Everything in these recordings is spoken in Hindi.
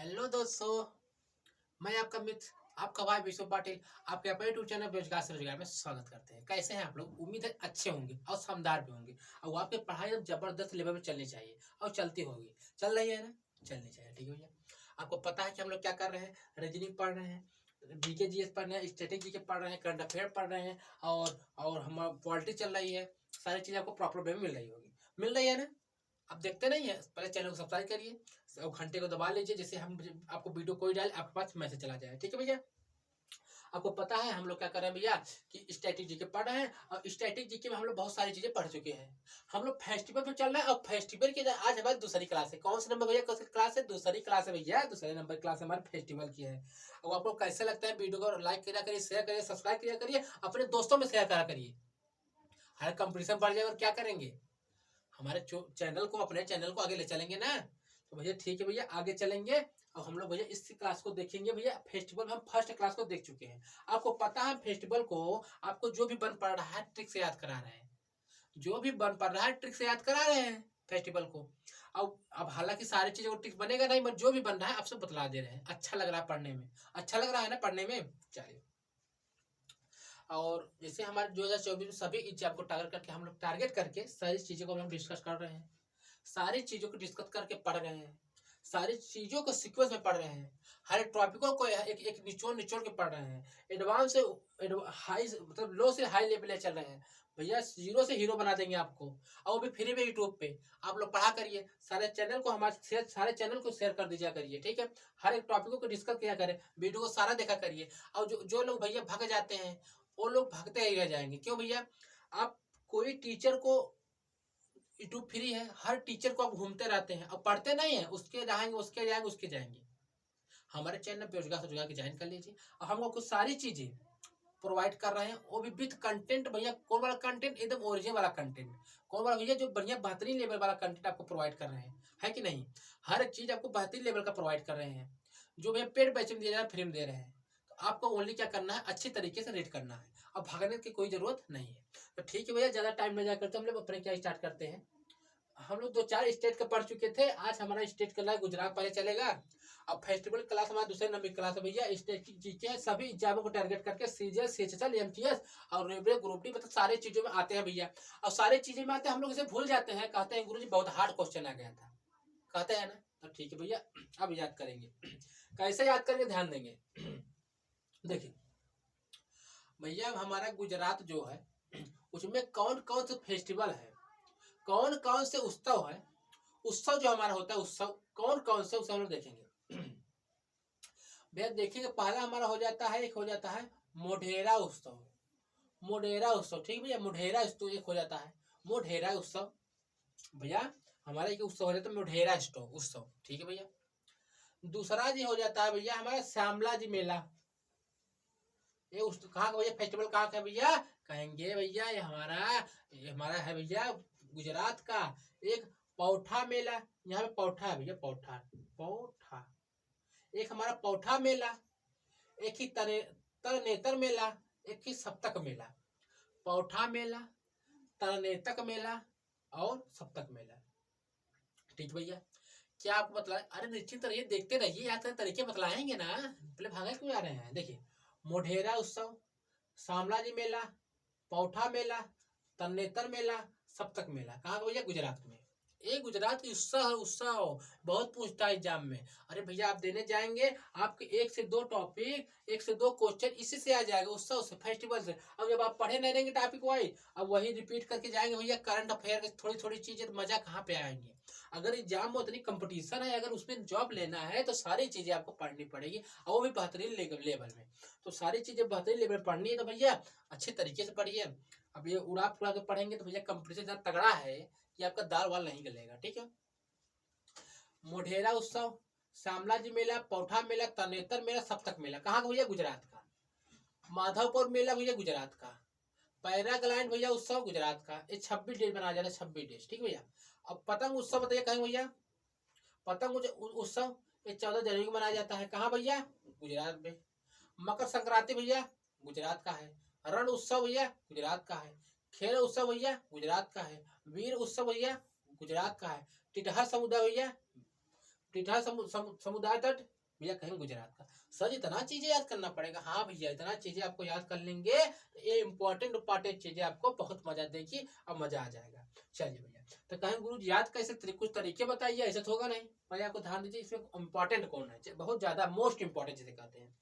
हेलो दोस्तों, मैं आपका मित्र, आपका भाई विश्व पाटिल, आपके अपने यूट्यूब चैनल बेरोजगार से रोजगार में स्वागत करते हैं। कैसे हैं आप लोग? उम्मीद है अच्छे होंगे और शानदार भी होंगे और आपकी पढ़ाई अब जबरदस्त लेवल पे चलनी चाहिए और चलती होगी। चल रही है ना? चलनी चाहिए। ठीक है भैया। आपको पता है कि हम लोग क्या कर रहे हैं? रीजनिंग पढ़ रहे हैं, जीके जीएस पढ़ रहे हैं, स्टैटिक जीके पढ़ रहे हैं, करंट अफेयर पढ़ रहे हैं और हमारा पॉलिटिक्स चल रही है। सारी चीजें आपको प्रॉपर वे में मिल रही होगी। मिल रही है ना? आप देखते नहीं है? पहले चैनल को सब्सक्राइब करिए और घंटे को दबा लीजिए, जिससे हम आपको वीडियो कोई डाले आपके पास मैसेज चला जाए। ठीक है भैया। आपको पता है हम लोग क्या कर रहे हैं भैया कि स्टैटिक जीके पढ़ रहे हैं और स्टैटिक जीके में हम लोग बहुत सारी चीजें पढ़ चुके हैं। हम लोग फेस्टिवल पे चल रहे हैं और फेस्टिवल की आज हमारी दूसरी क्लास है। कौन सा नंबर भैया? कौन सी क्लास है? दूसरी क्लास है भैया। दूसरे नंबर क्लास हमारे फेस्टिवल की है। और आपको कैसे लगता है? वीडियो को लाइक करिए, शेयर करिए, सब्सक्राइब करिए, अपने दोस्तों में शेयर करा करिए। हर कंपटीशन बढ़ जाए और क्या करेंगे? हमारे चैनल को, अपने चैनल को आगे ले चलेंगे ना। तो भैया ठीक है भैया, आगे चलेंगे और हम लोग भैया इस क्लास को देखेंगे। भैया फेस्टिवल में हम फर्स्ट क्लास को देख चुके हैं। आपको पता है फेस्टिवल को आपको जो भी बन पड़ रहा है ट्रिक से याद करा रहे हैं। जो भी बन पड़ रहा है ट्रिक से याद करा रहे हैं फेस्टिवल को। अब हालांकि सारी चीजों को ट्रिक बनेगा नहीं, बट जो भी बन रहा है आपसे बतला दे रहे हैं। अच्छा लग रहा है पढ़ने में? अच्छा लग रहा है ना पढ़ने में? चलिए। और जैसे हमारे 2024 में सभी एग्जाम को टारगेट करके सारी चीजों को हम डिस्कस कर रहे हैं। सारी चीजों को डिस्कस करके पढ़ रहे हैं। सारी चीजों को सीक्वेंस में पढ़ रहे हैं। हर एक टॉपिकों को एक एक निचोड़ निचोड़ के पढ़ रहे हैं। एडवांस से हाई, मतलब लो से हाई लेवल चल रहे हैं। भैया जीरो से हीरो बना देंगे आपको, और वो भी फ्री में यूट्यूब पे। आप लोग पढ़ा करिए। सारे चैनल को शेयर कर दीजिए करिए। ठीक है। हर एक टॉपिकों को डिस्कस किया करें, वीडियो को सारा देखा करिए। और जो लोग भैया भाग जाते हैं वो लोग भागते ही रह जाएंगे। क्यों भैया? आप कोई टीचर को, यूट्यूब फ्री है, हर टीचर को आप घूमते रहते हैं और पढ़ते नहीं है। उसके जाएंगे, उसके जाएंगे, उसके जाएंगे। हमारे चैनल बेरोजगार से रोजगार की ज्वाइन कर लीजिए और हम लोग कुछ सारी चीजें प्रोवाइड कर रहे हैं, वो भी विथ कंटेंट। भैया कौन वाला कंटेंट? एकदम ओरिजिनल वाला कंटेंट। कौन वाला भैया? जो बढ़िया बेहतरीन लेवल वाला कंटेंट आपको प्रोवाइड कर रहे हैं, है कि नहीं? हर एक चीज आपको बेहतरीन लेवल का प्रोवाइड कर रहे हैं। जो भैया पेड बैच में दिया जा रहा है, फ्री में दे रहे हैं। तो आपको ओनली क्या करना है? अच्छी तरीके से रीड करना है। अब भागने की कोई जरूरत नहीं है। तो ठीक है भैया, ज्यादा टाइम न जाकर हम लोग अपने क्या स्टार्ट करते हैं। हम लोग 2-4 स्टेट का पढ़ चुके थे। आज हमारा स्टेट का गुजरात पहले चलेगा। अब फेस्टिवल क्लास हमारा दूसरे नंबर की क्लास है भैया। स्टेट की जीके सभी एग्जामों को टारगेट करके सीजीएल, सीएचएसएल, एमटीएस और रेलवे ग्रुप डी, मतलब सारी चीजों में आते हैं भैया। और सारी चीजें में आते हैं, हम लोग इसे भूल जाते हैं। कहते हैं गुरुजी बहुत हार्ड क्वेश्चन आ गया था, कहते हैं ना। तो ठीक है भैया, अब याद करेंगे। कैसे याद करेंगे? ध्यान देंगे। देखिए भैया, हमारा गुजरात जो है उसमें कौन कौन से फेस्टिवल है, कौन कौन से उत्सव है। उत्सव जो हमारा होता है, उत्सव कौन कौन से उत्सव हम लोग देखेंगे। भैया देखिएगा, पहला हमारा हो जाता है, एक हो जाता है मोढेरा उत्सव। मोढेरा उत्सव, ठीक भैया। मोढेरा उत्सव एक हो जाता है, मोढेरा उत्सव। भैया हमारा एक उत्सव हो जाता है मोढेरा उत्सव, ठीक है भैया। दूसरा जी हो जाता है भैया हमारा श्यामला जी मेला। ये उस कहाँ का भैया? फेस्टिवल कहाँ का है भैया? कहेंगे भैया ये हमारा है भैया गुजरात का। एक पौठा मेला, यहाँ पे पौठा है भैया, पौठा पौठा। एक हमारा पौठा मेला, एक ही तरनेतर मेला, एक ही सप्तक मेला। पौठा मेला, तरनेतक मेला और सप्तक मेला। ठीक भैया। क्या आपको बतला? अरे निश्चित रहिए, देखते रहिए, यहाँ तरीके बतलाएंगे ना। पहले भागे क्यों आ रहे हैं? देखिए, मोढेरा उत्सव, शामला जी मेला, पौठा मेला, तन्नेतर मेला, सप्तक मेला। कहाँ का भैया? गुजरात में। ये गुजरात की उत्सव है, उत्सव। बहुत पूछता है एग्जाम में। अरे भैया आप देने जाएंगे, आपके 1 से 2 टॉपिक, 1 से 2 क्वेश्चन इसी से आ जाएगा, उत्सव से, फेस्टिवल से। अब जब आप पढ़े नहीं रहेंगे टॉपिक वाइज, अब वही रिपीट करके जाएंगे भैया करंट अफेयर की थोड़ी थोड़ी चीजें, तो मजा कहाँ पे आएंगे? अगर एग्जाम में उतनी कंपटीशन है, अगर उसमें जॉब लेना है, तो सारी चीजें आपको पढ़नी पड़ेगी, और वो भी बेहतरीन लेवल में। तो सारी चीजें बेहतरीन लेवल में पढ़नी है, तो भैया अच्छे तरीके से पढ़िए। अब ये उड़ा फुड़ा के पढ़ेंगे तो भैया कंपटीशन इतना तगड़ा है कि आपका दाल वाल नहीं गलेगा। ठीक है। मोढेरा उत्सव, श्यामला जी मेला, पौठा मेला, तनेतर मेला, सप्तक मेला। कहाँ का भैया? गुजरात का। माधवपुर मेला भैया गुजरात का। पैराग्लाइड भैया उत्सव गुजरात का। ये 26 डेज बना जा रहा है, 26 डेज। ठीक भैया। अब पतंग उत्सव बताइए कहीं भैया? पतंग उत्सव ये 14 जनवरी को मनाया जाता है। कहाँ भैया? गुजरात में। मकर संक्रांति भैया गुजरात का है। रण उत्सव भैया गुजरात का है। खेल उत्सव भैया गुजरात का है। वीर उत्सव भैया गुजरात का है। टिटहर समुदाय भैया टिटहल समुदाय तट भैया कहेंगे गुजरात का। सर इतना चीजें याद करना पड़ेगा। हाँ भैया इतना चीजें आपको याद कर लेंगे, ये इंपॉर्टेंट चीजें आपको बहुत मजा देगी और मजा आ जाएगा। चलिए भैया, तो कहेंगे गुरु जी याद कैसे, कुछ तरीके बताइए, ऐसे तो होगा नहीं। भैया आपको ध्यान दीजिए, इसमें इंपॉर्टेंट कौन है, बहुत ज्यादा मोस्ट इंपॉर्टेंट जिसे कहते हैं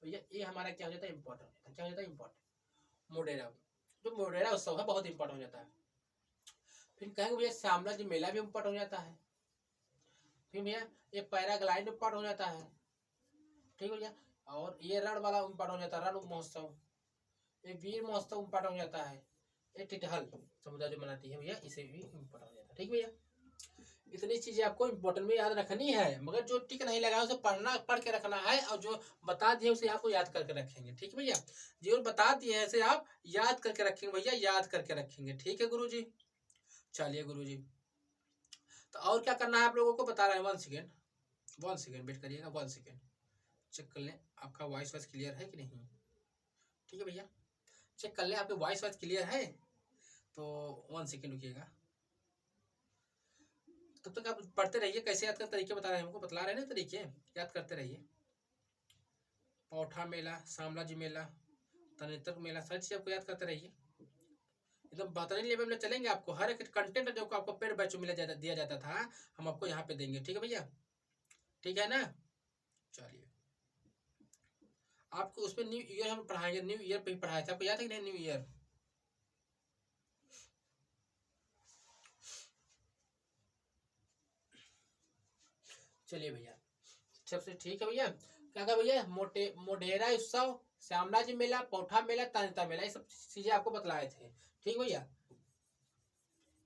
भैया, ये हमारा क्या हो जाता है, इंपॉर्टेंट हो जाता है। क्या हो जाता है, इंपॉर्टेंट। मोढेरा, जो मोढेरा उत्सव है बहुत इंपॉर्टेंट हो जाता है। फिर कहेंगे भैया श्यामला जी मेला भी इंपॉर्टेंट हो जाता है। फिर भैया ये पैराग्लाइड इंपॉर्टेंट हो जाता है, ठीक है भैया। और ये रण वाला इंपॉर्टेंट हो जाता है, रण महोत्सव। ये वीर महोत्सव इंपॉर्टेंट हो जाता है। ये टिटहल समुदाय जो मनाती है भैया, इसे भी इंपॉर्टेंट हो जाता है, ठीक भैया। इतनी चीजें आपको इंपॉर्टेंट में याद रखनी है, मगर जो टिक नहीं लगा उसे पढ़ के रखना है, और जो बता दिए उसे आपको याद करके रखेंगे, ठीक है भैया। जो बता दिए ऐसे आप याद करके रखेंगे भैया, याद करके रखेंगे, ठीक है गुरु जी। चलिए गुरु जी, तो और क्या करना है आप लोगों को बता रहे हैं। 1 सेकेंड वेट करिएगा, 1 सेकेंड चेक कर लें आपका वॉइस क्लियर है कि नहीं, ठीक है भैया। चेक कर लें आपके वॉइस क्लियर है, तो 1 सेकेंड रुकिएगा। तब तक आप पढ़ते रहिए, कैसे याद करने तरीके बता रहे हैं, हमको बतला रहे हैं ना तरीके, याद करते रहिए। पौठा मेला, शामला जी मेला, तनेतर मेला, सारी चीज आपको याद करते रहिए। एकदम बेहतरीन लेवल में चलेंगे। आपको हर एक कंटेंट जो आपको पेड बैच में दिया जाता था, हम आपको यहाँ पे देंगे, ठीक है भैया, ठीक है ना। चलिए, आपको उसमें न्यू ईयर हम पढ़ाएंगे, न्यू ईयर पे ही पढ़ाया था, आपको याद है कि नहीं न्यू ईयर। चलिए भैया, सबसे ठीक है भैया। क्या कहा भैया, मोढेरा उत्सव, श्यामला जी मेला, पौठा मेला, तांता मेला, ये सब चीजें आपको बतलाए थे, ठीक भैया।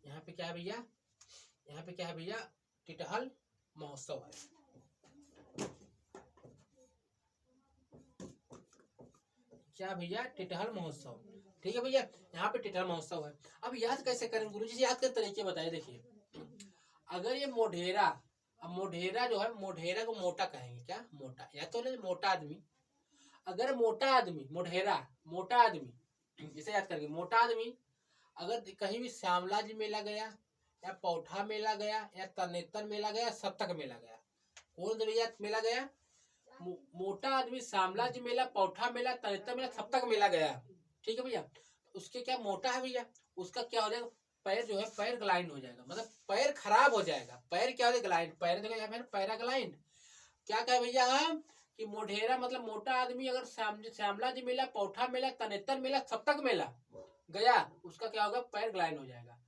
यहाँ पे क्या है भैया, यहाँ पे क्या है भैया, टिटहल महोत्सव है। क्या भैया, टिटहल महोत्सव, ठीक है भैया। यहाँ पे टिटहल महोत्सव है। अब याद कैसे करें गुरु जी, याद कर तरीके बताए। देखिए, अगर ये मोढेरा, अब मोढेरा जो है, मोढेरा को मोटा कहेंगे, क्या मोटा, या तो मोटा आदमी। अगर मोटा आदमी, मोढेरा मोटा आदमी, इसे याद करेंगे, मोटा आदमी अगर कहीं भी श्यामला जी मेला गया, या पौठा मेला गया, या तनेतर मेला गया, सप्तक मेला गया, कौन सा भैया मेला गया, मोटा आदमी श्यामला जी मेला, पौठा मेला, तनेतर मेला, सप्तक मेला गया, ठीक है भैया। उसके क्या मोटा है भैया, उसका क्या हो जाएगा, पैर जो है पैर ग्लाइंड हो जाएगा, मतलब पैर खराब हो जाएगा। पैर क्या हो जाएगा, ग्लाइंड, पैर देखो पैराग्लाइंड। क्या कहे भैया हम कि मोढेरा मतलब मोटा आदमी अगर श्यामला जी मेला, पौठा मेला, तनेतर मेला, सप्तक मेला गया, उसका क्या होगा, पैर ग्लाइंड हो जाएगा।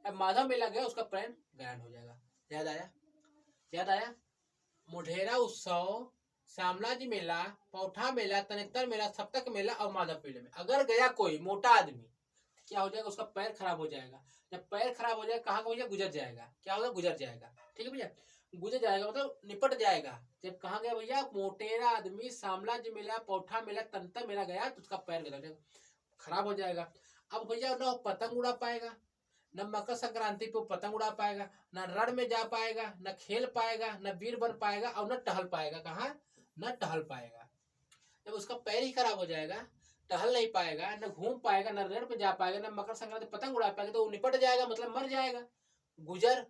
अब माधव मेला गया, उसका पैर ग्लाइंड हो जाएगा। याद आया, याद आया। मोढेरा उत्सव, श्यामला जी मेला, पौठा मेला, तनेतर मेला, सप्तक मेला और माधव मेले में अगर गया कोई मोटा आदमी, क्या हो जाएगा, उसका पैर खराब हो जाएगा। जब पैर खराब हो जाएगा, कहाँ भैया, गुजर जाएगा। क्या होगा, गुजर जाएगा, ठीक है भैया। गुजर जाएगा मतलब निपट जाएगा। जब कहाँ गया भैया, मोटेरा आदमी श्यामला जी मेला, पौठा मेला, तंत्र मेला गया, तो उसका पैर खराब हो जाएगा। अब भैया न पतंग उड़ा पाएगा, न मकर संक्रांति पे पतंग उड़ा पाएगा, न रण में जा पाएगा, न खेल पाएगा, न वीर बन पाएगा, और न टहल पाएगा। कहाँ, न टहल पाएगा। जब उसका पैर ही खराब हो जाएगा, टहल नहीं पाएगा, न घूम पाएगा, न रण पे जा पाएगा, न मकर संक्रांति पतंग उड़ा पाएगा, तो वो निपट जाएगा, मतलब मर जाएगा, गुजर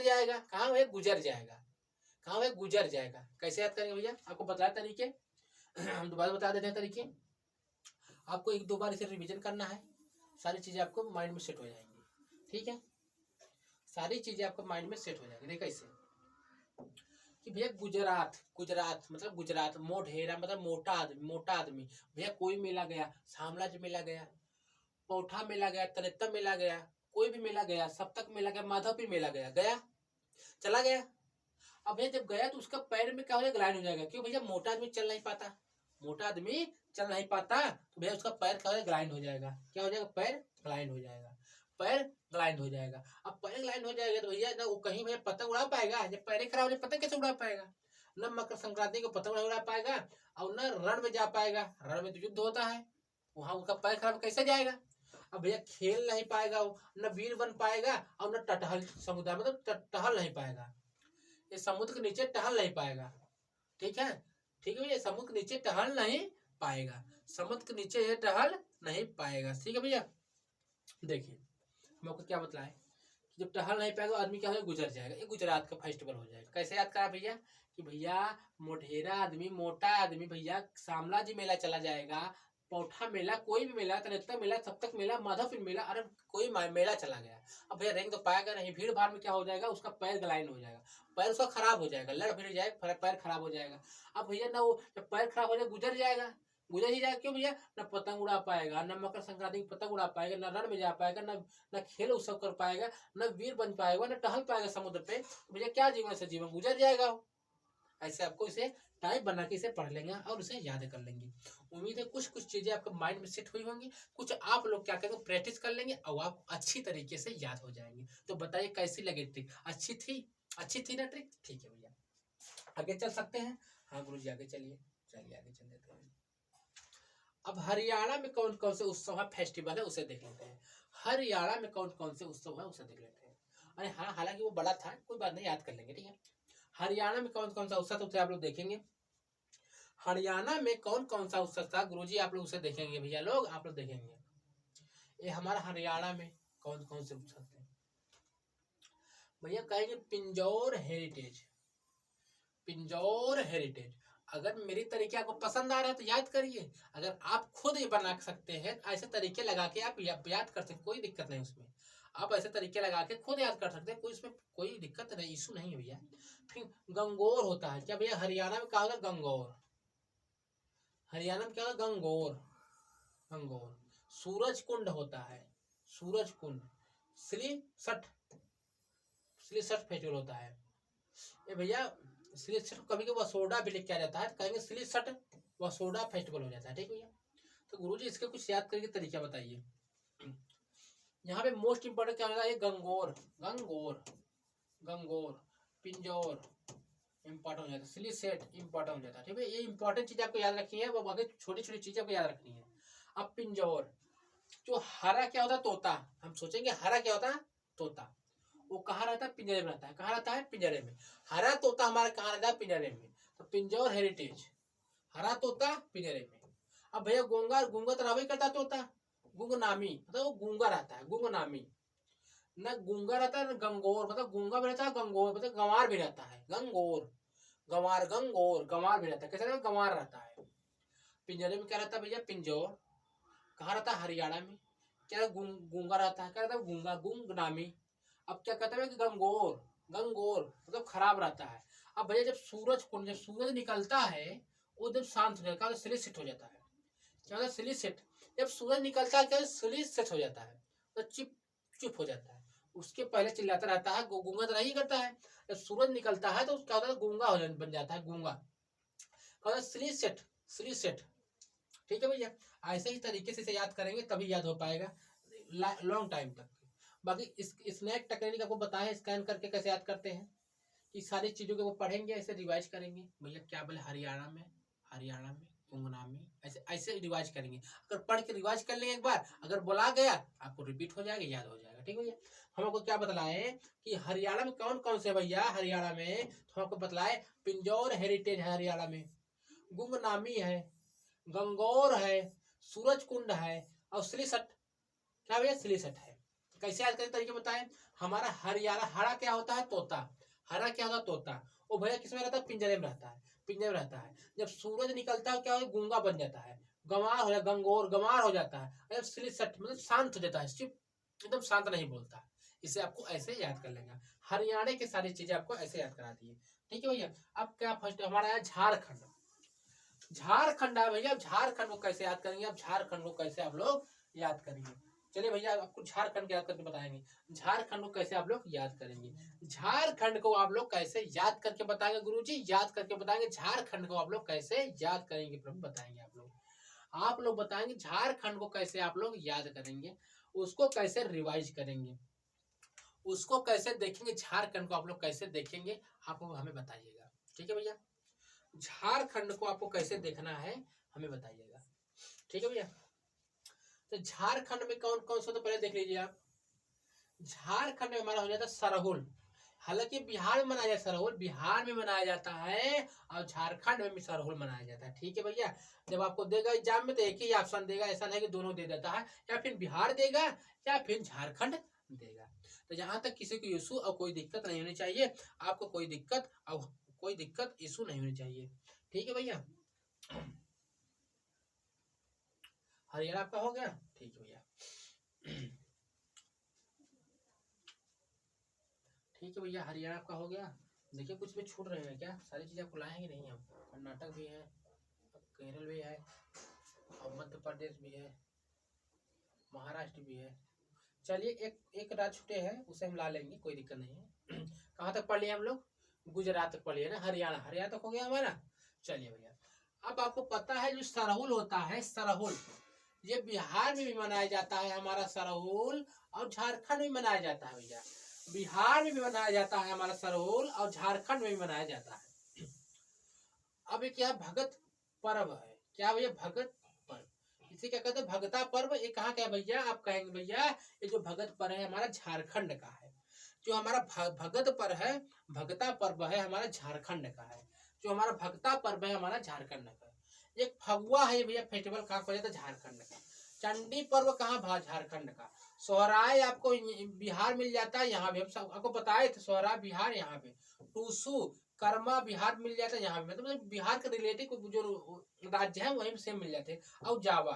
जाएगा। कहाँ है, गुजर जाएगा। कहाँ है, गुजर जाएगा। कैसे याद करेंगे भैया, आपको बताया तरीके, हम दोबारा बता देते हैं तरीके। आपको 1-2 बार इसे रिवीजन करना है, सारी चीजें आपको माइंड में सेट हो जाएंगी, ठीक है। सारी चीजें आपको माइंड में सेट हो जाएंगी। देखिए कैसे कि भैया गुजरात मतलब गुजरात, मोढेरा मतलब मोटा आदमी भैया, कोई मेला गया, श्यामला जी मेला गया, पौठा मेला गया, तनेतर मेला गया, कोई भी मेला गया, सप्तक मेला गया, माधवपुर मेला गया, चला गया। अब भैया जब गया तो उसका पैर में क्या हो जाएगा, ग्लाइंड हो जाएगा। क्यों भैया, मोटा आदमी चल नहीं पाता, तो भैया उसका पैर क्या हो जाएगा, ग्लाइंड हो जाएगा। क्या हो जाएगा, पैर ग्लाइंड हो जाएगा, पैर ग्लाइंड हो जाएगा। अब पैर ग्लाइंड हो जाएगा तो भैया ना वो कहीं भैया पतंग उड़ा पाएगा, जब पैर खराब हो जाए पतंग कैसे उड़ा पाएगा, न मकर संक्रांति को पतंग उड़ा पाएगा, और न रण में जा पाएगा। रण में तो युद्ध होता है, वहां उसका पैर खराब कैसे जाएगा। अब भैया खेल नहीं पाएगा, न वीर बन पाएगा, और न टहल समुदाय मतलब टहल नहीं पाएगा। ये समुद्र के नीचे टहल नहीं पाएगा, ठीक है, ठीक है भैया। समुद्र के नीचे टहल नहीं पाएगा, समुद्र के नीचे ये टहल नहीं पाएगा, ठीक है भैया। देखिए हम आपको क्या बतलाए जब टहल नहीं पाएगा आदमी क्या हो गुजर जाएगा। ये गुजरात का फेस्टिवल हो जाएगा। कैसे याद करा भैया कि भैया मोढेरा आदमी, मोटा आदमी भैया शामला जी मेला चला जाएगा, पौठा मेला, कोई भी मेला, तनेतर मेला, सब तक मेला, माधवपुर मेला, अरे कोई मेला चला गया, अब भैया रेंग तो पाएगा नहीं, भीड़ भाड़ में क्या हो जाएगा, उसका पैर ग्लाइन हो जाएगा, पैर उसका खराब हो जाएगा, लड़ फिर जाएगा, पैर खराब हो जाएगा। अब भैया ना वो जब पैर खराब हो जाएगा गुजर जाएगा, गुजर ही जाएगा। क्यों भैया, न पतंग उड़ा पाएगा, न मकर संक्रांति की पतंग उड़ा पाएगा, न रण में जा पाएगा, न खेल उत्सव कर पाएगा, न वीर बन पाएगा, न टहल पाएगा समुद्र पे, भैया क्या जीवन से जीवन गुजर जाएगा। ऐसे आपको इसे टाइप बना के इसे पढ़ लेंगे और उसे याद कर लेंगे। उम्मीद है कुछ कुछ चीजें आपके माइंड में सेट हुई होंगी, कुछ आप लोग क्या करेंगे प्रैक्टिस कर लेंगे और आप अच्छी तरीके से याद हो जाएंगे। तो बताइए कैसी लगी ट्रिक, अच्छी थी ना ट्रिक? ठीक है भैया, आगे चल सकते हैं। हाँ गुरु जी आगे चलिए, आगे चल देते हैं। अब हरियाणा में कौन कौन से उत्सव है, फेस्टिवल है, उसे देख लेते हैं। हरियाणा में कौन कौन से उत्सव है उसे देख लेते हैं। अरे हाँ, हालांकि वो बड़ा था, कोई बात नहीं, याद कर लेंगे। ठीक है, हरियाणा में कौन कौन सा उत्सव उसे आप लोग देखेंगे। हरियाणा में कौन कौन सा उत्सव था गुरुजी, आप लोग उसे देखेंगे भैया लोग, आप लोग देखेंगे। ये हमारा हरियाणा में कौन कौन से उत्सव थे भैया, कहेंगे पिंजौर हेरिटेज। पिंजौर हेरिटेज, अगर मेरी तरीके आपको पसंद आ रहा है तो याद करिए, अगर आप खुद ये बना सकते हैं ऐसे तरीके लगा के आप याद कर सकते, कोई दिक्कत नहीं उसमें, आप ऐसे तरीके लगा के खुद याद कर सकते हैं, कोई इसमें कोई दिक्कत नहीं, इशू नहीं है भैया। फिर गंगौर होता है क्या भैया, हरियाणा में क्या होता है गंगौर, हरियाणा में क्या होता है गंगौर, गंगौर। सूरज कुंड होता है, सूरज कुंड, श्रीसठ फेस्टिवल होता है ये भैया। श्रीसठ कभी के वसोडा भी लिख के आ जाता है, कहेंगे श्रीसठ वसोडा फेस्टिवल हो जाता है। ठीक भैया, तो गुरुजी इसके कुछ याद करके तरीका बताइए। यहाँ पे मोस्ट इंपोर्टेंट क्या होता है, गंगौर, गंगौर, गंगौर, पिंजौर इंपॉर्टेंट हो जाता है, सिलीसेट इंपॉर्टेंट हो जाता है। ठीक है, ये इंपॉर्टेंट चीज आपको याद रखनी है, वो बाकी छोटी छोटी चीजें आपको याद रखनी है। अब पिंजौर, जो हरा क्या होता है तोता, हम सोचेंगे हरा क्या होता है तोता, वो कहाँ रहता है पिंजरे में रहता है, कहाँ रहता है पिंजरे में, हरा तोता हमारा कहाँ रहता है पिंजरे में, तो पिंजौर हेरिटेज, हरा तोता पिंजरे में। अब भैया गूंगा, गूंगा तो रहा करता तोता, गुंगनामी मतलब वो गूंगा रहता है, गुंगनामी, न गूंगा रहता है न गंगोर, मतलब गूंगा भी रहता है, गंगोर मतलब गंवार भी रहता है, गंगोर, गंवार, गंगोर, गंवार भी रहता है, कैसे रहता है गंवार रहता है। पिंजरे में क्या रहता है भैया पिंजौर, कहाँ रहता है हरियाणा में, क्या गूंगा रहता है, क्या रहता है गूंगा, गुंगनामी। अब क्या कहते हैं कि गंगोर, गंगोर मतलब खराब रहता है। अब भैया जब सूरज कुंड, जब सूरज निकलता है वो जब शांत हो जाता है, सिलिसिट हो जाता है, क्या होता है सिलिसिट, जब सूरज निकलता है क्या सिलिसिट हो जाता है, तो चुप हो जाता है, उसके पहले चिल्लाता रहता है, गूंगा तो नहीं करता है, जब सूरज निकलता है तो क्या होता है गूंगा बन जाता है, गूंगा सिलिसिट, सिलिसिट। ठीक है भैया, ऐसे ही तरीके से इसे याद करेंगे तभी याद हो पाएगा लॉन्ग टाइम तक। बाकी स्नैक टेक्निक आपको बताएं, स्कैन करके कैसे याद करते हैं, कि सारी चीजों को वो पढ़ेंगे, ऐसे रिवाइज करेंगे। भैया क्या बोले हरियाणा में, हरियाणा में गुंगनामी, ऐसे ऐसे रिवाइज करेंगे। अगर पढ़ के रिवाइज कर लेंगे एक बार, अगर बोला गया आपको रिपीट हो जाएगा, याद हो जाएगा। ठीक भैया, हम आपको क्या बतलाए कि हरियाणा में कौन कौन से भैया, हरियाणा में तो आपको बतलाए पिंजौर हेरिटेज है हरियाणा में, गुंगनामी है, गंगौर है, सूरज कुंड है, और श्रीसठ, क्या भैया श्रीसठ है। कैसे याद करें तरीके बताएं। हमारा हरियाणा, हरा क्या होता है तोता, हरा क्या होता है तोता, वो भैया किसमें रहता है पिंजरे में रहता है, पिंजरे में रहता है। जब सूरज निकलता है क्या हो गूंगा बन जाता है, गंवार हो जाता है, गंगोर गंवार हो जाता है, जब श्रीसठ मतलब शांत हो जाता है, एकदम शांत नहीं बोलता। इसे आपको ऐसे याद कर लेगा, हरियाणा की सारी चीजें आपको ऐसे याद करा दी है। ठीक है भैया, अब क्या फर्स्ट हमारा है झारखंड, झारखंड है भैया, झारखंड को कैसे याद करेंगे, अब झारखंड को कैसे आप लोग याद करेंगे। चलिए भैया आपको झारखंड याद करके बताएंगे, झारखंड को कैसे आप लोग याद करेंगे, झारखंड को आप लोग कैसे याद करके बताएंगे गुरुजी, याद करके बताएंगे झारखंड को आप लोग कैसे याद करेंगे, प्रभु बताएंगे आप लोग बताएंगे झारखंड को कैसे आप लोग याद करेंगे, उसको कैसे रिवाइज करेंगे, उसको कैसे देखेंगे, झारखंड को आप लोग कैसे देखेंगे, आप हमें बताइएगा। ठीक है भैया, झारखंड को आपको कैसे देखना है हमें बताइएगा। ठीक है भैया, तो झारखंड में कौन कौन सा, तो पहले देख लीजिए आप, झारखंड में हमारा हो जाता है सरहुल, हालांकि बिहार में मनाया जाता है सरहुल, बिहार में मनाया जाता है, और झारखंड में भी सरहुल मनाया जाता है। ठीक है भैया, जब आपको देगा एग्जाम में तो एक ही ऑप्शन देगा, ऐसा नहीं कि दोनों दे देता है, या फिर बिहार देगा या फिर झारखंड देगा। तो यहाँ तक किसी को इशू और कोई दिक्कत नहीं होनी चाहिए, आपको कोई दिक्कत इशू नहीं होनी चाहिए। ठीक है भैया, हरियाणा आपका हो गया। ठीक है भैया, ठीक है भैया, हरियाणा आपका हो गया। देखिए कुछ भी छूट रहे हैं क्या? सारी चीज़ें आपको लाएंगे नहीं हम। कर्नाटक भी है, केरल भी है, और मध्य प्रदेश भी है, महाराष्ट्र भी है। चलिए एक राज्य छूटे हैं, उसे हम ला लेंगे, कोई दिक्कत नहीं है। कहाँ तक पढ़ लिए हम लोग? गुजरात तक पढ़ लिए ना, हरियाणा तक हो गया हमारा। चलिए भैया, अब आपको पता है जो सरहुल होता है, सरहुल ये बिहार में भी मनाया जाता है हमारा सरहुल, और झारखंड में मनाया जाता है भैया। बिहार में भी मनाया जाता है हमारा सरहुल, और झारखंड में भी मनाया जाता है। अब ये क्या भगत पर्व है, क्या भैया? भगत पर्व, इसे क्या कहते हैं? भगता पर्व। ये कहाँ का है भैया? आप कहेंगे भैया ये जो भगत पर्व है हमारा झारखंड का है। जो हमारा भगत पर्व है, भगता पर्व है हमारा झारखंड का है। जो हमारा भगता पर्व है हमारा झारखंड का। एक फगुआ है भैया, फेस्टिवल कहाँ हो जाता है? झारखंड का। चंडी पर्व कहाँ? झारखंड का। सोहराय आपको बिहार मिल जाता है, यहाँ भी हम सब आपको बताए थे, सोहराय बिहार, यहाँ पे टूसू कर्मा बिहार मिल जाता है, यहाँ पे मतलब बिहार के रिलेटिव जो राज्य है वही सेम मिल जाते हैं। और जावा,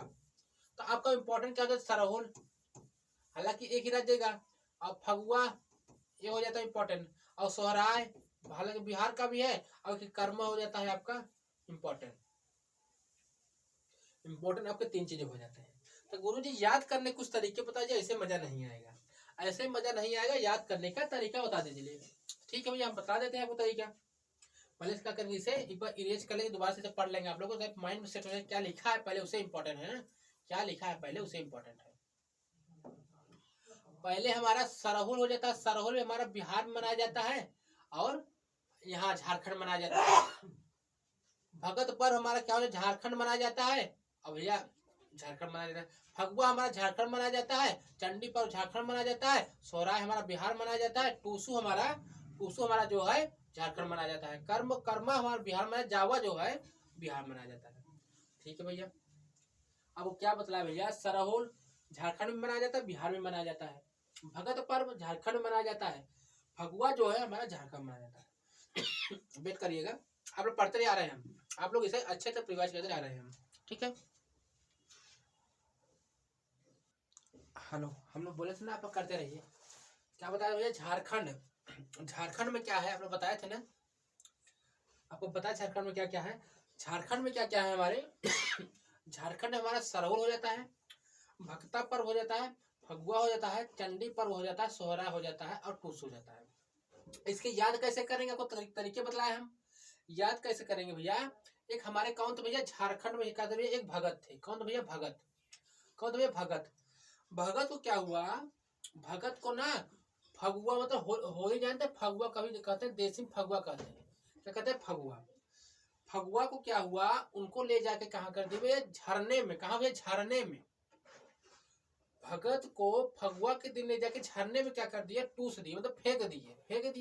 तो आपका इम्पोर्टेंट क्या होता है? सरहुल, हालांकि एक ही राज्य का। और फगुआ ये हो जाता है इम्पोर्टेंट, और सोहराय हालांकि बिहार का भी है, और कर्मा हो जाता है आपका इम्पोर्टेंट। आपके 3 चीजें हो जाते हैं। तो गुरुजी याद करने कुछ तरीके बता दीजिए, ऐसे मजा नहीं आएगा, ऐसे मजा नहीं आएगा, याद करने का तरीका बता दीजिए। ठीक है भैया, हम बता देते हैं आपको तरीका। पहले इसका करेंगे, इसे एक बार इरेज कर लेंगे, दोबारा से पढ़ लेंगे। आप लोगों को माइंड में सेट हो जाए क्या लिखा है पहले उसे इम्पोर्टेंट है ना, क्या लिखा है पहले उसे इम्पोर्टेंट है। पहले हमारा सरहुल हो जाता है, सरहुल में हमारा बिहार में मनाया जाता है, और यहाँ झारखंड मनाया जाता है। भगत पर्व हमारा क्या हो जाता है? झारखंड मनाया जाता है, और भैया झारखंड मनाया जाता है। फगुआ हमारा झारखंड मनाया जाता है, चंडी पर्व झारखंड मनाया जाता है, सोहराय हमारा बिहार मनाया जाता है, टूसू हमारा जो है झारखंड मनाया जाता है, कर्मा हमारा बिहार में, जावा जो है बिहार मनाया जाता है। ठीक है भैया, अब वो क्या बतलाया भैया? सरहुल झारखंड में मनाया जाता है, बिहार में मनाया जाता है। भगत पर्व झारखंड में मनाया जाता है, फगुआ जो है हमारा झारखंड मनाया जाता है। वेट करिएगा, आप लोग पढ़ते आ रहे हैं, आप लोग इसे अच्छे से प्रिवाइज करते आ रहे हैं। ठीक है, हेलो, हम लोग बोले थे ना, आप लोग करते रहिए। क्या बताया भैया? झारखंड में क्या है आप लोग बताए थे ना, आपको पता है झारखंड में क्या क्या है? झारखंड में क्या क्या है हमारे? झारखंड में हमारा सरहुल हो जाता है, भक्ता पर्व हो जाता है, फगुआ हो जाता है, चंडी पर्व हो जाता है, सोहरा हो जाता है, और टूसू हो जाता है। इसके याद कैसे करेंगे? आपको तरीके बतलाए हम। याद कैसे करेंगे भैया? एक हमारे कौन तो भैया झारखंड में एक भगत थे। कौन तो भैया? भगत। कौन तो भैया? भगत। भगत को क्या हुआ? भगत को ना फगुआ मतलब हो ही जानते, फगुआ कभी कहते हैं, देसी फगुआ कहते हैं। क्या कहते हैं? फगुआ। फगुआ को क्या हुआ? उनको ले जाके कहाँ कर दिए? झरने में। कहाँ भैया? झरने में। भगत को फगुआ के दिन ले जाके झरने में क्या कर दिया? टूस दिए, मतलब फेंक दिए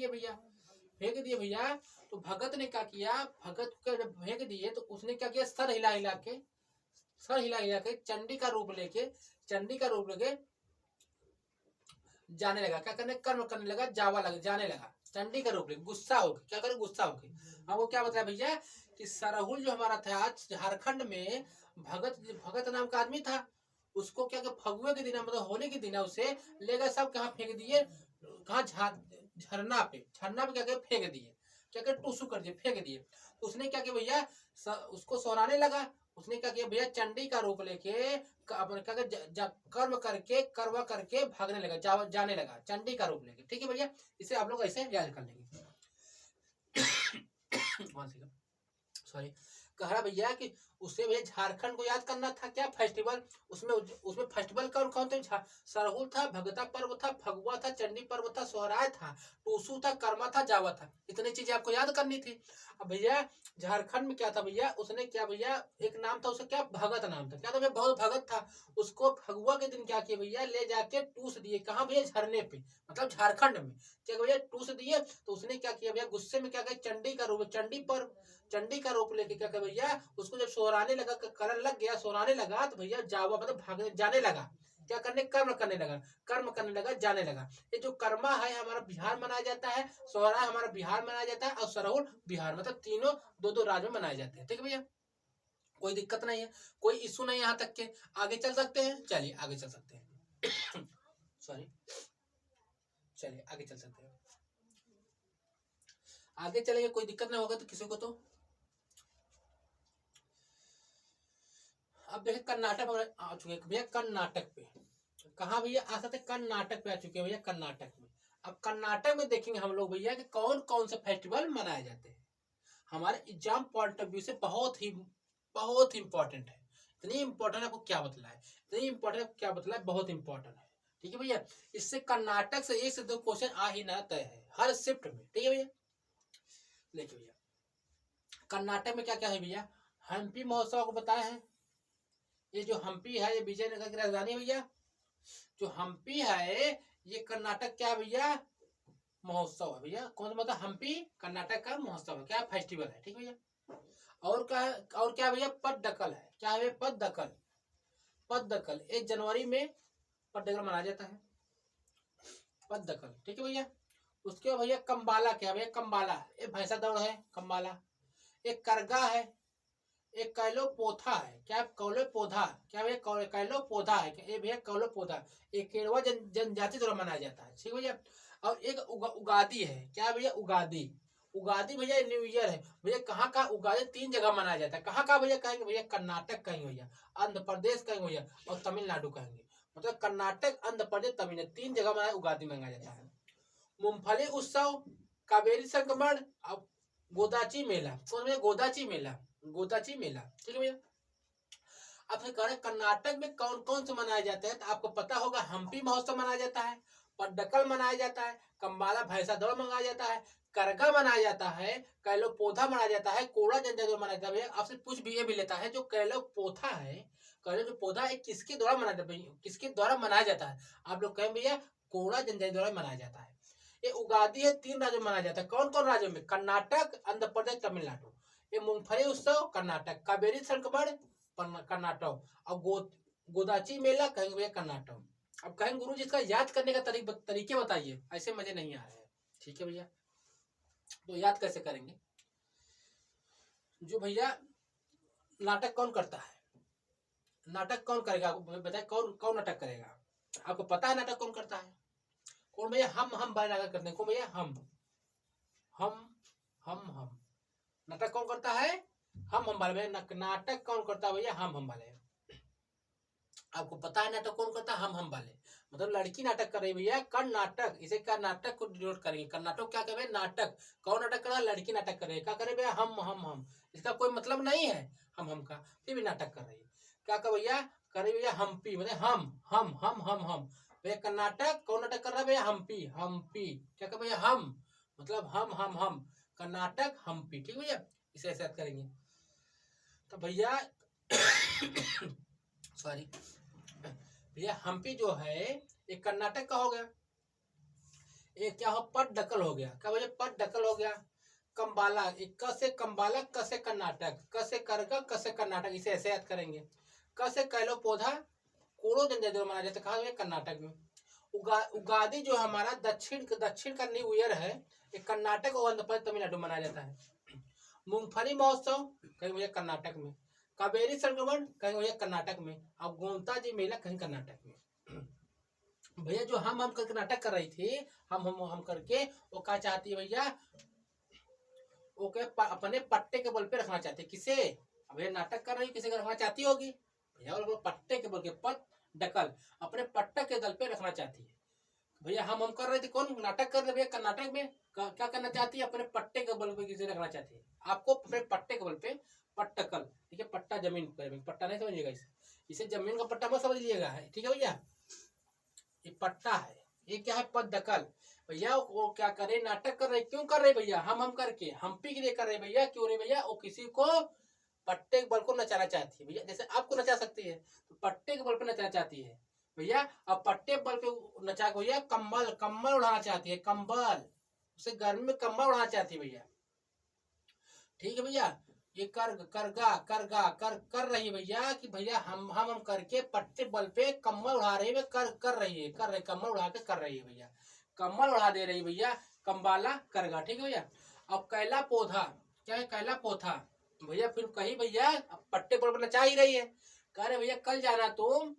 भैया, फेंक दिए भैया। तो भगत ने क्या किया? भगत को जब फेंक दिए तो उसने क्या किया? सर हिला हिला के चंडी का रूप लेके जाने लगा। क्या करने? कर्म करने लगा, जाने लगा, चंडी का रूप लेके, गुस्सा होके। क्या करे? गुस्सा होके। हाँ, वो क्या बताया भैया कि सरहुल जो हमारा था झारखंड में, भगत नाम का आदमी था, उसको क्या फगुए के दिन मतलब होने के दिन उसे ले गए, सब कहाँ फेंक दिए? कहाँ? झरना पे क्या क्या फेंक दिए, क्या कर? टूसू कर दिए, फेंक दिए। तो उसने क्या किया भैया? उसको सोराने लगा। उसने क्या किया भैया? चंडी का रूप लेके कर्म करके करवा करके भागने लगा, जाने लगा, चंडी का रूप लेके। ठीक है भैया, इसे आप लोग ऐसे याद कर लेंगे। सॉरी, कह रहा भैया कि उसे भैया झारखंड को याद करना था। क्या? फेस्टिवल। उसमें फेस्टिवल कौन थे? सरहुल था, भगता पर्व था, फगुआ था, चंडी पर्व था, सोहराय था, टूसू था, कर्मा था, जावा था। इतनी चीजें आपको याद करनी थी। अब भैया झारखंड में क्या था भैया? उसने क्या भैया? एक नाम था उसका, क्या? भगत नाम था। क्या था भैया? बहुत भगत था। उसको फगुआ के दिन क्या किया भैया? ले जाके टूस दिए। कहाँ भैया? झरने पे, मतलब झारखंड में। क्या भैया? टूस दिए। तो उसने क्या किया भैया? गुस्से में क्या किया? चंडी का रूप लेके क्या किया भैया? उसको जब सोहराने लगा, करने लग गया, सोहराने लगा, तो भैया जावा मतलब भागने जाने लगा। क्या करने, कर्म करने लगा, कर्म करने लगा, जाने लगा। ये जो कर्मा है हमारा बिहार मनाया जाता है, सोहरा हमारा बिहार मनाया जाता है, और सरहुल बिहार, मतलब तीनों दो दो राज्य में मनाए जाते हैं। ठीक है भैया, कोई दिक्कत नहीं है, कोई इशू नहीं, यहाँ तक के आगे चल सकते हैं। चलिए आगे चल सकते हैं सॉरी, चलिए आगे चल सकते हैं, आगे चलेंगे, कोई दिक्कत नहीं होगा तो किसी को। तो अब देखिए कर्नाटक आ चुके हैं भैया, कर्नाटक पे कहाँ भैया आ सकते, कर्नाटक पे आ चुके हैं भैया, कर्नाटक में। अब कर्नाटक में देखेंगे हम लोग भैया कि कौन कौन से फेस्टिवल मनाए जाते हैं। हमारे एग्जाम पॉइंट ऑफ व्यू से बहुत ही इंपॉर्टेंट है। इतनी इंपॉर्टेंट आपको क्या बतलाए, इतनी इंपॉर्टेंट क्या बतलाए, बहुत इंपॉर्टेंट है। ठीक है भैया, इससे कर्नाटक से 1 से 2 क्वेश्चन आ ही ना तय है हर शिफ्ट में। ठीक है भैया, देखिए भैया कर्नाटक में क्या क्या है भैया, हम्पी महोत्सव आपको बताया है। ये जो हम्पी है ये विजयनगर की राजधानी है भैया। जो हम्पी है ये कर्नाटक क्या भैया, महोत्सव है भैया। कौन सा मतलब, हम्पी कर्नाटक का महोत्सव है, क्या फेस्टिवल है। ठीक भैया, और क्या, और क्या भैया, पद्दकल है। क्या है, पद्दकल, पद्दकल 1 जनवरी में पद्दकल मनाया जाता है, पद्दकल। ठीक है भैया, उसके भैया कंबाला, क्या भैया कंबाला, ये भैंसा दौड़ है कंबाला। एक करगा है, एक कैलो पोथा है, क्या कौलो पौधा, क्या भैया कैलो पौधा है, ये भैया कौलो पौधा, एक केरवा जनजाति द्वारा मनाया जाता है। ठीक भैया, और एक उगादी है, क्या भैया उगादी, उगादी भैया न्यू ईयर है भैया। कहाँ का उगादी 3 जगह मनाया जाता है। कहाँ का भैया कहेंगे भैया, कर्नाटक कहेंगे भैया, आंध्र प्रदेश कहेंगे भैया, और तमिलनाडु कहेंगे। मतलब कर्नाटक, आंध्र प्रदेश, तमिलनाडु 3 जगह मनाया उगादी मनाया जाता है। मूंगफली उत्सव, कावेरी संक्रमण, अब गोदाची मेला। कौन भैया, गोदाची मेला, गोदाची मेला। ठीक है भैया, अब कह रहे कर्नाटक में कौन कौन से मनाए जाते हैं, तो आपको पता होगा हम्पी महोत्सव मनाया जाता है, पड्डकल मनाया जाता है, कंबाला भैंसा दौड़ मनाया जाता है, करगा मनाया जाता है, कैलो पोथा मनाया जाता है, कोड़ा जनजाति मनाया जाता है। आपसे पूछ भी ये भी लेता है, जो कैलो पोथा है, कैलो जो पौधा है किसके द्वारा मनाया जाता है, किसके द्वारा मनाया जाता है। आप लोग कहें भैया कोड़ा जनजाति द्वारा मनाया जाता है। ये उगादी है 3 राज्यों में मनाया जाता है। कौन कौन राज्यों में, कर्नाटक, आंध्र प्रदेश, तमिलनाडु। ये मूंगफली उत्सव कर्नाटक, कावेरी संक्रमण कर्नाटक, और गोदाची मेला कहेंगे भैया कर्नाटक। अब कहेंगे गुरु जी इसका याद करने का तरीके बताइए, ऐसे मजे नहीं आ रहे हैं। ठीक है भैया, तो याद कैसे करेंगे, जो भैया नाटक कौन करता है, नाटक कौन करेगा, आपको बताए कौन कौन नाटक करेगा, आपको पता है नाटक कौन करता है। कौन भैया, हम बाय नाटक करते हैं। कौन भैया, हम नाटक कौन करता है, हम वाले। नाटक कौन करता है भैया, हम वाले। आपको पता है नाटक कौन करता है, हम वाले। मतलब लड़की नाटक कर रही भैया, कर्नाटक, इसे कर्नाटक को डिनोट करेंगे। कर्नाटक क्या करे, नाटक, कौन नाटक कर रहा है, लड़की नाटक कर रही है। क्या करे भैया, हम, इसका कोई मतलब नहीं है हम का, फिर भी नाटक कर रही है। क्या कर भैया, करे भैया हम्पी, मतलब हम भैया। कर्नाटक कौन नाटक कर रहा है भैया, हम्पी। क्या कर भैया, हम, मतलब हम, कर्नाटक हम्पी। ठीक भैया, इसे ऐसे याद करेंगे। तो भैया सॉरी भैया, हम्पी जो है ये कर्नाटक का हो गया। एक क्या हो, पट्टदकल हो गया। क्या भैया, पट्टदकल हो गया। कंबाला, क से कंबाला, क से कर्नाटक, क से करगा, क से कर्नाटक, इसे ऐसे याद करेंगे। क से कैलो पौधा, कोड़ो जनजाति में मनाया जाता है कर्नाटक में। उगादी जो हमारा दक्षिण का न्यू ईयर है, ये कर्नाटक और आंध्र प्रदेश, तमिलनाडु मनाया जाता है। मूंगफली महोत्सव कहीं भैया कर्नाटक में, कावेरी संक्रमण कहीं भैया कर्नाटक में, और गोमता जी मेला कहीं कर्नाटक में। भैया जो हम करके नाटक कर रही थी, हम करके वो क्या चाहती है भैया, वो क्या अपने पट्टे के बल पे रखना चाहती है। किसे, भैया नाटक कर रही किसे रखना चाहती होगी भैया, और पट्टे के बल के, पट डकल, अपने पट्टा के दल पे रखना चाहती है। भैया हम कर रहे थे, कौन नाटक कर रहे भैया कर्नाटक में, क्या करना चाहती है, अपने पट्टे के बल पे किसे रखना चाहती है। आपको अपने पट्टे के बल पे, पट्टकल, ठीक है, पट्टा जमीन पर, पट्टा नहीं समझिएगा इसे जमीन का पट्टा मत समझिएगा, ठीक है भैया, ये पट्टा है। ये क्या है, पद्दकल। भैया वो क्या करे, नाटक कर रहे, क्यों कर रहे भैया, हम करके हम्पी के लिए कर रहे भैया। क्यों नहीं भैया, वो किसी को पट्टे के बल को नचाना चाहती है भैया, जैसे आपको नचा सकती है, तो पट्टे के बल पे नचाना चाहती है भैया। अब पट्टे बल पे नचा भैया, कंबल उड़ाना चाहती है, कंबल, उसे गर्मी में कंबल उड़ाना चाहती है भैया। ठीक है भैया, ये कर रही है भैया कि भैया हम करके पट्टे बल पे कम्बल उड़ा रही है, कर रही है, कम्बल उड़ा के कर रही है भैया, कम्बल उड़ा दे रही भैया, कम्बाला करगा। ठीक है भैया। अब कैला पौधा, क्या है कैला पौधा भैया, फिर कहीं भैया पट्टे बल पर नचा ही रही है। कह रहे भैया कल जाना तुम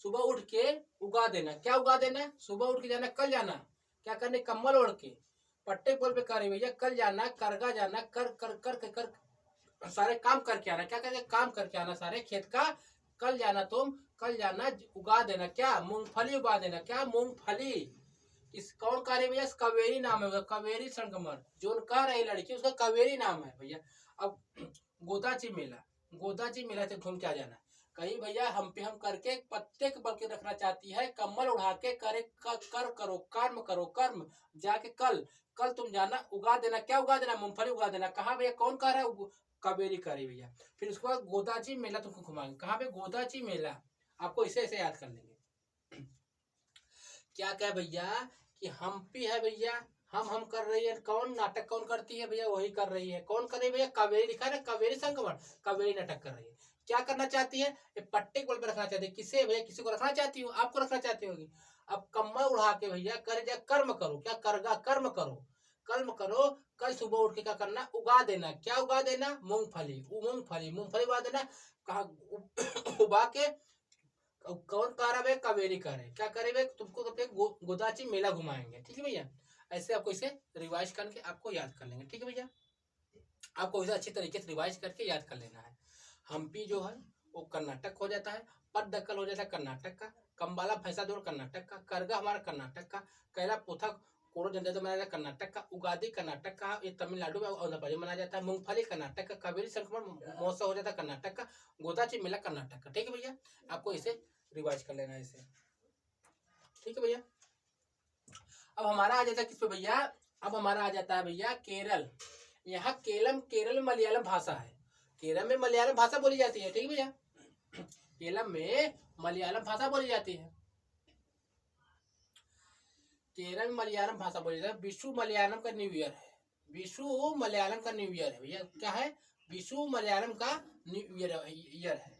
सुबह उठ के उगा देना। क्या उगा देना? सुबह उठ के जाना, कल जाना क्या करने, कम्बल ओढ़ के पट्टे बल पे कर रही भैया, कल जाना करगा जाना, कर कर कर कर, कर सारे काम करके आना। क्या करके? काम करके आना सारे खेत का। कल जाना तुम, कल जाना उगा देना, क्या मूंगफली उगा देना। क्या? मूंगफली। इस कौन कह रही भैया? कावेरी नाम है, कावेरी संगमर जो कह रही लड़की उसका कावेरी नाम है भैया। अब गोदाची मेला, गोदाची मेला से घूम के आ जाना। कहीं भैया हम पे हम करके पत्ते के बल के रखना चाहती है, कम्बल उड़ा के करे कर करो कर्म करो कर्म, जाके कल कल तुम जाना उगा देना। क्या उगा देना? मूंगफली उगा देना। कहाँ भैया? कौन कह रहा है? कावेरी कह रही भैया। फिर उसके बाद गोदाची मेला तुमको घुमाएंगे। कहाँ पे? गोदाची मेला। आपको इसे ऐसे याद कर लेंगे। क्या क्या भैया कि हम्पी है भैया, हम कर रही है। कौन नाटक कौन करती है भैया? वही कर रही है। कौन कर रही है भैया? कावेरी। लिखा है ना कावेरी संगमर, कावेरी नाटक कर रही है। क्या करना चाहती है? ये पट्टे को रखना चाहती है। किसे भैया? किसी को रखना चाहती हो? आपको रखना चाहती होगी। अब कम्बल उड़ा के भैया कर जा कर्म करो। क्या करगा? कर्म करो, कर्म करो। कल सुबह उठ के क्या करना? उगा देना। क्या उगा देना? मूंगफली। मूंगफली मूंगफली उगा देना। कहा उगा के कौन कह रहा है? कावेरी कह रहे। क्या करे? तुमको गोदाची मेला घुमाएंगे। ठीक है भैया। ऐसे आपको इसे रिवाइज करके आपको याद कर लेंगे। ठीक है भैया। आपको इसे अच्छी तरीके से रिवाइज करके याद कर लेना है। हम्पी जो है वो कर्नाटक हो जाता है, पट्टदकल हो जाता है कर्नाटक का, कम्बाला भैंसा दौड़ कर्नाटक का, करगा हमारा कर्नाटक का, कैला पोथा कोरो जनजाति मनाया जाता है कर्नाटक का, उगादी कर्नाटक का, ये तमिलनाडु में आंध्र प्रदेश मनाया जाता है, मूंगफली कर्नाटक का, कावेरी संक्रमण महोत्सव हो जाता है कर्नाटक का, गोदाची मेला कर्नाटक का। ठीक है भैया। आपको इसे रिवाइज कर लेना है इसे। ठीक है भैया। अब हमारा आ जाता है किस पे भैया? अब हमारा आ जाता है भैया केरल। यहाँ केरल में मलयालम भाषा है। केरल में मलयालम भाषा बोली जाती है। ठीक है भैया। केरल में मलयालम भाषा बोली जाती है। केरल में मलयालम भाषा बोली जाती है। विशु मलयालम का न्यू ईयर है। विशु मलयालम का न्यू ईयर है भैया। क्या है? विशु मलयालम का न्यू ईयर है।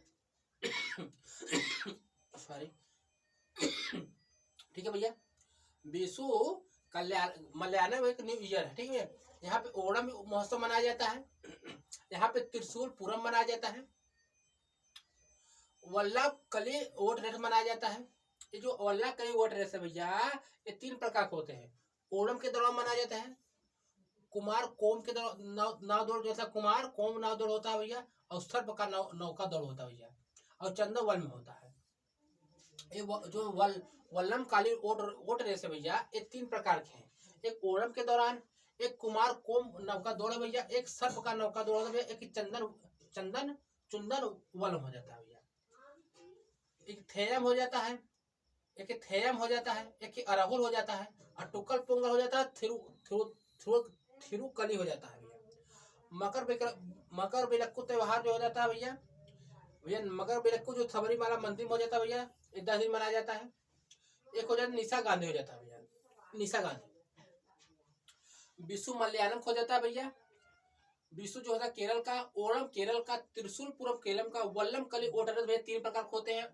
सॉरी। ठीक है भैया। विशु मलयालम एक न्यू ईयर है। ठीक है। यहाँ पे ओणम महोत्सव मनाया जाता है। यहाँ पे त्रिशूल पूरम मनाया जाता है। वल्लभ कली वोट रेस मनाया जाता है। ये जो वल्लभ कली वोट रेस है भैया, ये 3 प्रकार के होते हैं। ओणम के दौरान मनाया जाता है, कुमार कोम के दौरान नाव दौड़ जैसा कुमार कोम नाव दौड़ होता है भैया, और सर्प का नौका दौड़ होता है भैया, और चंदन में होता है। ये जो वल्लम काली वोट रेस है भैया, ये 3 प्रकार के हैं। एक ओणम के दौरान, एक कुमार कोम नौका दौड़ है भैया, एक सर्प का नौका दौड़ है भैया, एक चंदन वल्लम हो जाता है भैया। एक थेयम हो जाता है, एक थेयम हो जाता है, एक अराहुल हो जाता है, और टुकल पोंगल हो जाता है, थिरुकली हो जाता है भैया। मकर बिलक्कू त्योहार जो हो जाता है भैया, मकर बिलक्कू जो सबरीमाला मंदिर में हो जाता है भैया, 10 दिन मनाया जाता है। एक हो जाता है निशा गांधी हो जाता है भैया, निशा गांधी। विशु मलयालम हो जाता है भैया। विशु जो होता है केरल का, ओणम केरल का, त्रिशूलपुरम केरल का, वल्लम कली ओटरस भैया 3 प्रकार के होते हैं।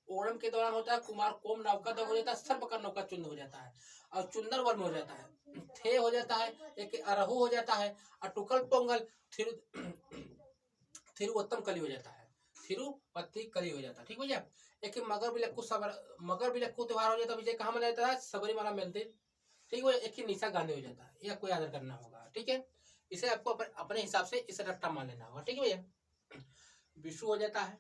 ओणम के दौरान होता है कुमार कोम नौका दौड़ हो जाता है, सर्प का नौका चुंद हो जाता है, और चुंदर वर्म हो जाता है, थे हो जाता है, एक अरहु हो जाता है, और टुकल पोंगल थिरुवत्तम कली हो जाता है, थिरुपति कली हो जाता है। ठीक भैया। एक मगर बिलक्कू त्योहार हो जाता है विजय, कहाँ मनाया जाता है? सबरीमाला मंदिर। ठीक है। एक ही निशा गांधी हो जाता है। ये आपको याद करना होगा। ठीक है। इसे आपको अपने हिसाब से इसे रट्टा मान लेना होगा। ठीक है भैया। विशु हो जाता है,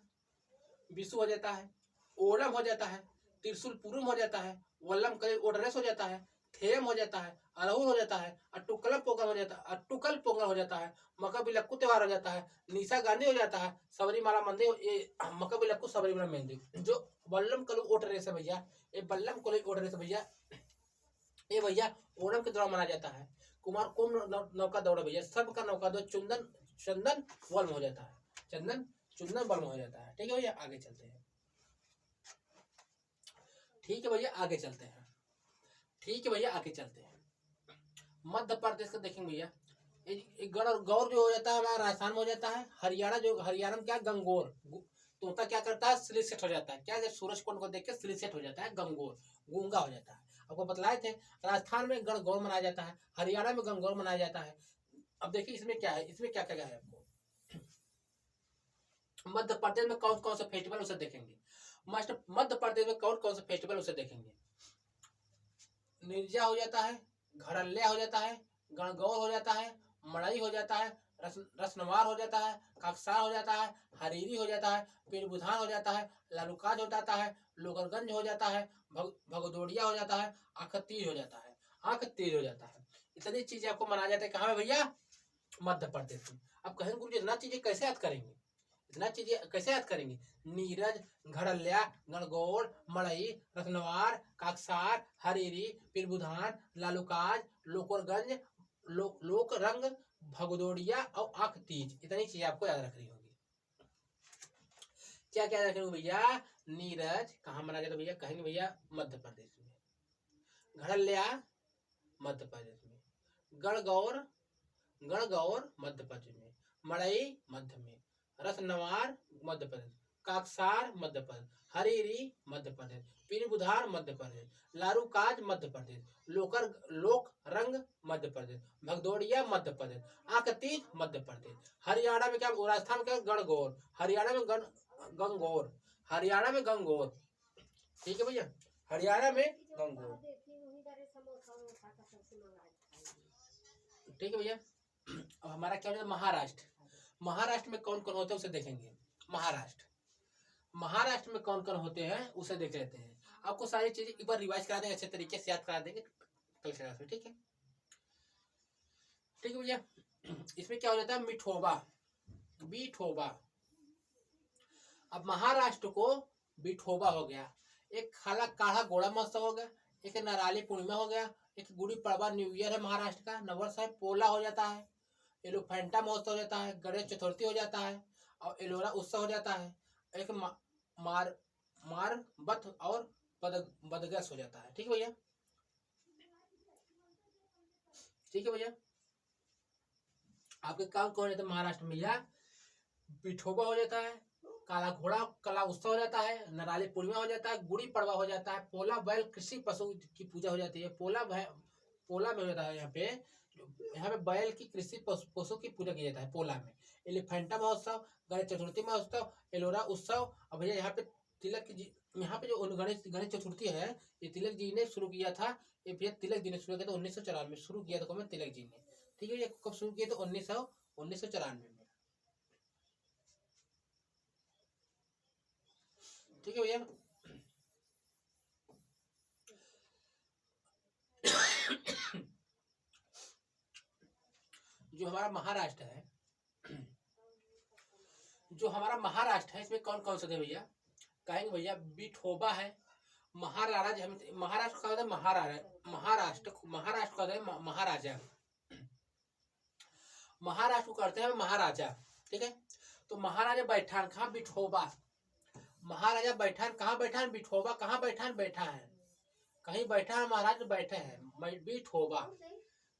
विशु हो जाता है, ओणम हो जाता है, त्रिशूल पूरम हो जाता है, वल्लम कली ओडरेस हो जाता है, थेम हो जाता है, अरहुल हो जाता है, अटुकल पोंगल हो जाता है, अटुकल पोंगल हो जाता है, मकर बिलक्कू त्योहार हो जाता है, निशा गांधी हो जाता है, सबरीमाला मंदिर, ये मकर बिलक्कू सबरीमाला मंदिर। जो वल्लम कलू ओडरेस है भैया, ये वल्लम कलू ओडरेस भैया, ये भैया ओणम के दौरान मनाया जाता है। कुमार कोम नौका दौड़ भैया, सबका नौका दौड़ चंदन वल्म हो जाता है, चंदन वल्म हो जाता है। ठीक है भैया। आगे चलते हैं। ठीक है भैया। आगे चलते हैं। ठीक है भैया। आगे चलते हैं। मध्य प्रदेश का देखेंगे भैया। गण और गौर जो हो जाता है हमारा राजस्थान में हो जाता है। हरियाणा जो हरियाणा में क्या है गंगोर, तोता क्या करता है सिली सेट हो जाता है, क्या जब सूरज कोण को देख के सिली सेट हो जाता है, गंगोर गूंगा हो जाता है। आपको बतलाए थे राजस्थान में गणगौर मनाया जाता है, हरियाणा में गंगौर मनाया जाता है। अब देखिए इसमें क्या है, इसमें क्या क्या है आपको। मध्य प्रदेश में कौन कौन सा फेस्टिवल उसे देखेंगे। मध्य प्रदेश में कौन कौन सा फेस्टिवल उसे देखेंगे। निर्जा हो जाता है, घड़ल्या हो जाता है, गणगौर हो जाता है, मड़ई हो जाता है, रसनवार हो जाता है, काकसार हो जाता है, हरीरी हो जाता है, पीर बुधान हो जाता है, लालूकाज हो जाता है, लोकरगंज हो जाता है, भगदोड़िया हो जाता है, आंख तीज हो जाता है, आंख तीज हो जाता है। इतनी चीजें आपको मनाया जाता है कहाँ है भैया, मध्य प्रदेश में। अब कहेंगे गुरु जी इतना चीजें कैसे याद करेंगे, इतना चीजें कैसे याद करेंगे। नीरज, घड़ल्या, गणगौर, मड़ई, रत्नवार, काकसार, हरीरी, पीरबुधान, लालूकाज, लोकरगंज, लोक रंग, भगदोड़िया और आंख तीज, इतनी चीजें आपको याद रखनी होगी। क्या क्या याद रखनी होगी भैया। नीरज कहाँ मनाया जाता भैया, कहेंगे भैया मध्य प्रदेश में। घड़ल्या मध्य प्रदेश में, गणगौर गणगौर मध्य प्रदेश में, मड़ई मध्य में, रसनवार मध्य प्रदेश, काकसार मध्य प्रदेश, हरीरी मध्य प्रदेश, पीरबुधार मध्य प्रदेश, लारूकाज मध्य प्रदेश, लोक रंग मध्य प्रदेश, भगदोड़िया मध्य प्रदेश, आंखतीज मध्य प्रदेश। हरियाणा में क्या, राजस्थान में क्या गणगौर, हरियाणा में गंगौर, हरियाणा में गंगौर। ठीक है भैया, हरियाणा में गंगौर। ठीक है भैया। अब हमारा क्या हो जाता है महाराष्ट्र। महाराष्ट्र में कौन कौन होते हैं उसे देखेंगे। महाराष्ट्र में कौन कौन होते हैं उसे देख लेते हैं। आपको सारी चीजें एक बार रिवाइज करा देंगे, अच्छे तरीके से याद करा देंगे कल क्लास में। ठीक है, ठीक है भैया। इसमें क्या हो जाता है मिठोबा, बिठोबा। अब महाराष्ट्र को बिठोबा हो गया, एक खाला काढ़ा घोड़ा महोत्सव हो गया, एक नराली पूर्णिमा हो गया, एक गुड़ी पड़वा न्यू ईयर है महाराष्ट्र का, नववर्ष है, पोला हो जाता है, एलोफेंटा महोत्सव हो जाता है, गणेश चतुर्थी हो जाता है और एलोरा उत्सव हो जाता है, एक मार बथ और बदगस हो जाता है। ठीक है भैया, ठीक है भैया। आपके काम कौन रहता है महाराष्ट्र में भैया, पिठोबा हो जाता है, काला घोड़ा कला उत्सव हो जाता है, नराली पूर्णिमा हो जाता है, गुड़ी पड़वा हो जाता है, पोला बैल कृषि पशु की पूजा हो जाती है, पोला में हो जाता है यहाँ पे बैल की कृषि पशु की पूजा की जाता है पोला में। एलिफेंटा महोत्सव, गणेश चतुर्थी महोत्सव, एलोरा उत्सव। अब भैया यहाँ पे तिलक जी, यहाँ पे जो गणेश चतुर्थी है ये तिलक जी ने शुरू किया था। ये भैया तिलक जी ने शुरू किया था 1994 में शुरू किया था तिलक जी ने। ठीक है, ये कब शुरू किया था 1994 में। ठीक है भैया। जो हमारा महाराष्ट्र है, जो हमारा महाराष्ट्र है इसमें कौन कौन सा थे भैया, कहेंगे भैया बिठोबा है, महाराज, महाराष्ट्र का होता है महाराष्ट्र का होता है महाराजा, महाराष्ट्र को करते हैं महाराजा। ठीक है, तो महाराजा बैठान कहाँ बिठोबा, महाराजा बैठान कहाँ बैठा है, बिठोबा कहाँ बैठा है, कहीं बैठा है महाराज बैठे हैं बिठोबा।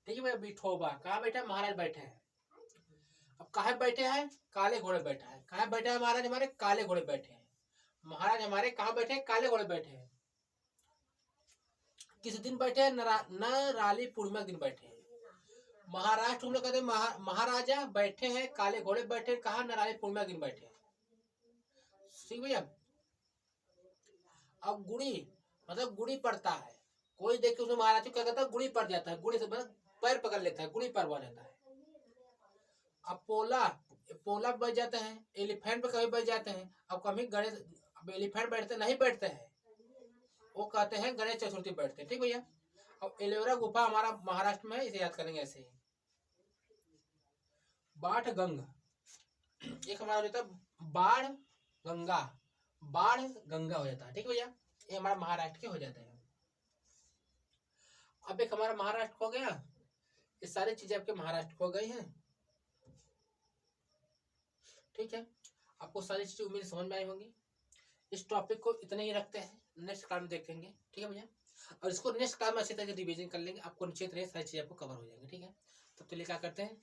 ठीक है भैया, बिठोबा कहाँ बैठा है, महाराज बैठे हैं। अब कहाँ बैठे हैं, काले घोड़े बैठा है, कहाँ बैठे हैं महाराज हमारे, काले घोड़े बैठे हैं, महाराज हमारे कहाँ बैठे हैं, काले घोड़े बैठे हैं। किस दिन बैठे हैं, नराली पूर्णिमा दिन बैठे हैं। महाराष्ट्र हम लोग कहते हैं महाराजा बैठे हैं, काले घोड़े बैठे हैं, कहाँ, नराली पूर्णिमा दिन बैठे हैं। ठीक भैया। अब गुड़ी मतलब गुड़ी पड़ता है, कोई देख के उसमें महाराज क्या कहता है गुड़ी पड़ जाता है, गुड़ी से पैर पकड़ लेता है, गुड़ी पड़वा जाता है। अब पोला बच जाते हैं, एलिफेंट पे कभी बच जाते हैं। अब कभी गणेश, अब एलिफेंट बैठते नहीं बैठते हैं, वो कहते हैं गणेश चतुर्थी बैठते हैं। ठीक भैया। अब एलोरा गुफा हमारा महाराष्ट्र में है, इसे याद करेंगे ऐसे ही। बाढ़ गंगा, एक हमारा होता है बाढ़ गंगा हो जाता है। ठीक भैया, ये हमारा महाराष्ट्र के हो जाते हैं। अब एक हमारा महाराष्ट्र हो गया, ये सारी चीजें आपके महाराष्ट्र हो गई हैं। ठीक है, आपको सारी चीजें उम्मीद समझ में आई होंगी। इस टॉपिक को इतने ही रखते हैं, नेक्स्ट क्लास में देखेंगे। ठीक है भैया, और इसको नेक्स्ट क्लास में अच्छी तरह से रिवीजन कर लेंगे, आपको निश्चित रहे सारी चीजें आपको कवर हो जाएंगे। ठीक है। तब के लिए क्या करते हैं,